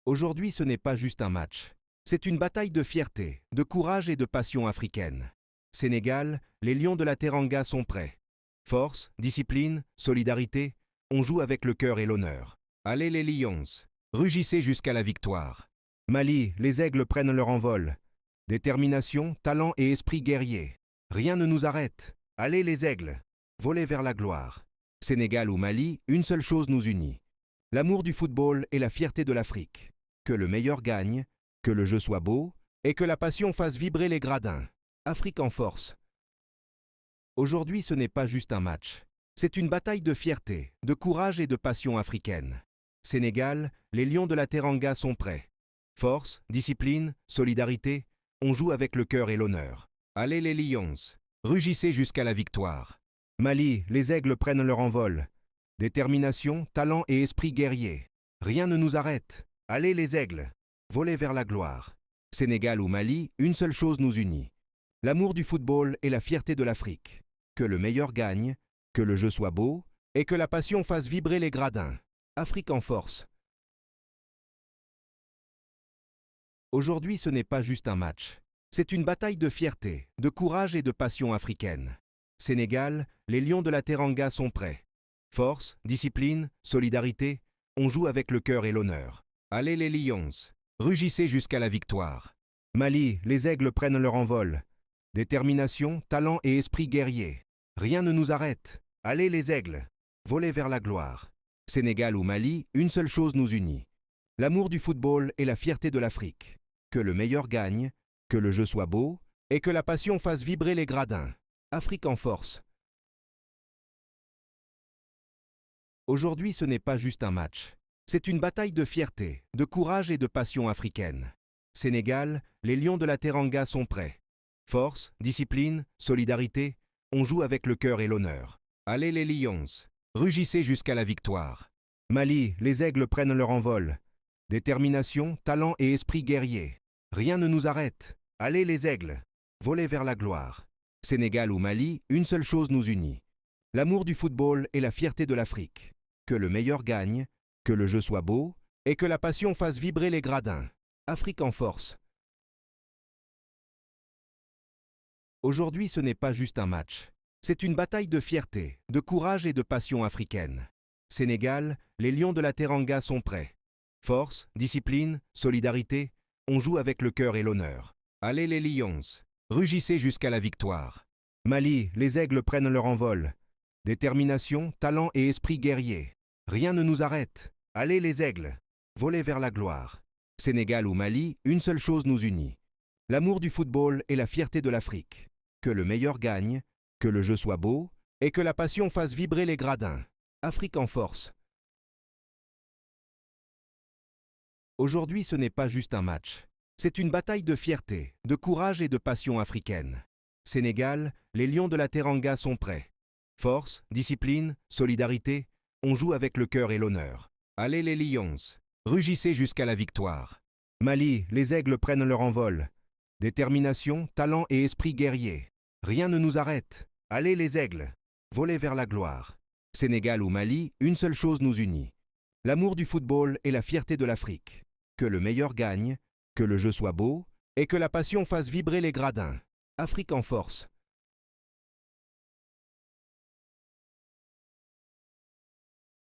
Aujourd'hui, ce n'est pas juste un match. C'est une bataille de fierté, de courage et de passion africaine. Sénégal, les Lions de la Teranga sont prêts. Force, discipline, solidarité, on joue avec le cœur et l'honneur. Allez les Lions, rugissez jusqu'à la victoire. Mali, les aigles prennent leur envol. Détermination, talent et esprit guerrier. Rien ne nous arrête. Allez les aigles, volez vers la gloire. Sénégal ou Mali, une seule chose nous unit. L'amour du football et la fierté de l'Afrique. Que le meilleur gagne, que le jeu soit beau et que la passion fasse vibrer les gradins. Afrique en force. Aujourd'hui, ce n'est pas juste un match. C'est une bataille de fierté, de courage et de passion africaine. Sénégal, les Lions de la Teranga sont prêts. Force, discipline, solidarité, on joue avec le cœur et l'honneur. Allez les Lions, rugissez jusqu'à la victoire. Mali, les aigles prennent leur envol. Détermination, talent et esprit guerrier. Rien ne nous arrête. Allez les aigles, volez vers la gloire. Sénégal ou Mali, une seule chose nous unit. L'amour du football et la fierté de l'Afrique. Que le meilleur gagne, que le jeu soit beau et que la passion fasse vibrer les gradins. Afrique en force. Aujourd'hui, ce n'est pas juste un match. C'est une bataille de fierté, de courage et de passion africaine. Sénégal, les Lions de la Teranga sont prêts. Force, discipline, solidarité, on joue avec le cœur et l'honneur. Allez les Lions, rugissez jusqu'à la victoire. Mali, les aigles prennent leur envol. Détermination, talent et esprit guerrier. Rien ne nous arrête. Allez les aigles, volez vers la gloire. Sénégal ou Mali, une seule chose nous unit. L'amour du football et la fierté de l'Afrique. Que le meilleur gagne, que le jeu soit beau et que la passion fasse vibrer les gradins. Afrique en force. Aujourd'hui, ce n'est pas juste un match. C'est une bataille de fierté, de courage et de passion africaine. Sénégal, les Lions de la Teranga sont prêts. Force, discipline, solidarité, on joue avec le cœur et l'honneur. Allez les Lions, rugissez jusqu'à la victoire. Mali, les aigles prennent leur envol. Détermination, talent et esprit guerrier. Rien ne nous arrête. Allez les aigles, volez vers la gloire. Sénégal ou Mali, une seule chose nous unit. L'amour du football et la fierté de l'Afrique. Que le meilleur gagne, que le jeu soit beau et que la passion fasse vibrer les gradins. Afrique en force. Aujourd'hui, ce n'est pas juste un match. C'est une bataille de fierté, de courage et de passion africaine. Sénégal, les Lions de la Teranga sont prêts. Force, discipline, solidarité, on joue avec le cœur et l'honneur. Allez les Lions, rugissez jusqu'à la victoire. Mali, les aigles prennent leur envol. Détermination, talent et esprit guerrier. Rien ne nous arrête. Allez les aigles, volez vers la gloire. Sénégal ou Mali, une seule chose nous unit. L'amour du football et la fierté de l'Afrique. Que le meilleur gagne, que le jeu soit beau et que la passion fasse vibrer les gradins. Afrique en force. Aujourd'hui, ce n'est pas juste un match. C'est une bataille de fierté, de courage et de passion africaine. Sénégal, les Lions de la Teranga sont prêts. Force, discipline, solidarité, on joue avec le cœur et l'honneur. Allez les Lions, rugissez jusqu'à la victoire. Mali, les aigles prennent leur envol. Détermination, talent et esprit guerrier. Rien ne nous arrête. Allez les aigles, volez vers la gloire. Sénégal ou Mali, une seule chose nous unit. L'amour du football et la fierté de l'Afrique. Que le meilleur gagne, que le jeu soit beau et que la passion fasse vibrer les gradins. Afrique en force.